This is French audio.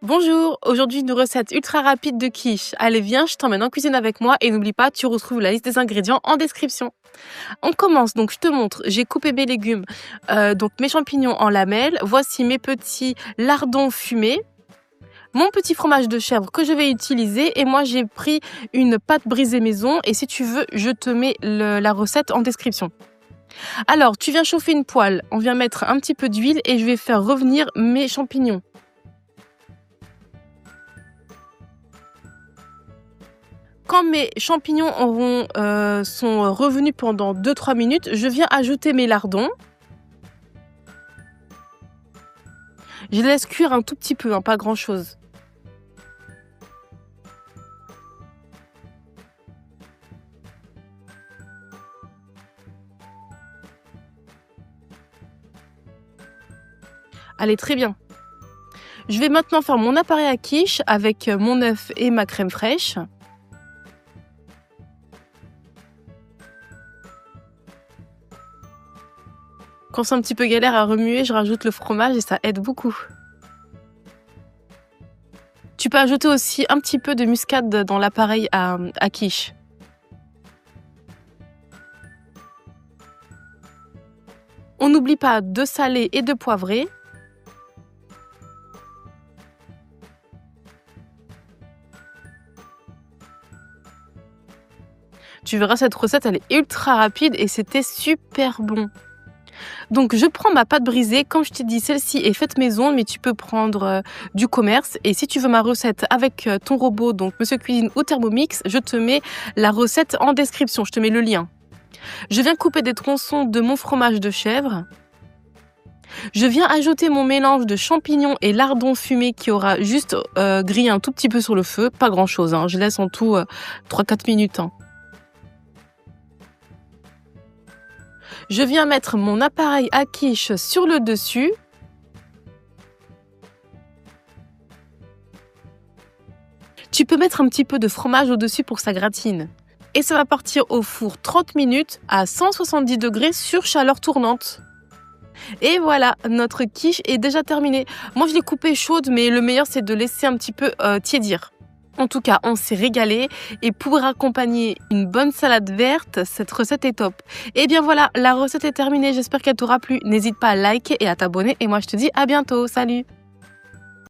Bonjour, aujourd'hui une recette ultra rapide de quiche. Allez viens, je t'emmène en cuisine avec moi et n'oublie pas, tu retrouves la liste des ingrédients en description. On commence, donc je te montre, j'ai coupé mes légumes, donc mes champignons en lamelles, voici mes petits lardons fumés, mon petit fromage de chèvre que je vais utiliser et moi j'ai pris une pâte brisée maison et si tu veux, je te mets la recette en description. Alors, tu viens chauffer une poêle, on vient mettre un petit peu d'huile et je vais faire revenir mes champignons. Quand mes champignons sont revenus pendant 2-3 minutes, je viens ajouter mes lardons. Je les laisse cuire un tout petit peu, pas grand-chose. Allez, très bien. Je vais maintenant faire mon appareil à quiche avec mon œuf et ma crème fraîche. Quand c'est un petit peu galère à remuer, je rajoute le fromage et ça aide beaucoup. Tu peux ajouter aussi un petit peu de muscade dans l'appareil à quiche. On n'oublie pas de saler et de poivrer. Tu verras, cette recette, elle est ultra rapide et c'était super bon. Donc, je prends ma pâte brisée. Comme je t'ai dit, celle-ci est faite maison, mais tu peux prendre du commerce. Et si tu veux ma recette avec ton robot, donc Monsieur Cuisine ou Thermomix, je te mets la recette en description. Je te mets le lien. Je viens couper des tronçons de mon fromage de chèvre. Je viens ajouter mon mélange de champignons et lardons fumés qui aura juste grillé un tout petit peu sur le feu. Pas grand-chose, je laisse en tout 3-4 minutes. Je viens mettre mon appareil à quiche sur le dessus. Tu peux mettre un petit peu de fromage au-dessus pour que ça gratine. Et ça va partir au four 30 minutes à 170 degrés sur chaleur tournante. Et voilà, notre quiche est déjà terminée. Moi, je l'ai coupée chaude, mais le meilleur, c'est de laisser un petit peu tiédir. En tout cas, on s'est régalé et pour accompagner une bonne salade verte, cette recette est top. Et bien voilà, la recette est terminée, j'espère qu'elle t'aura plu. N'hésite pas à liker et à t'abonner et moi je te dis à bientôt, salut!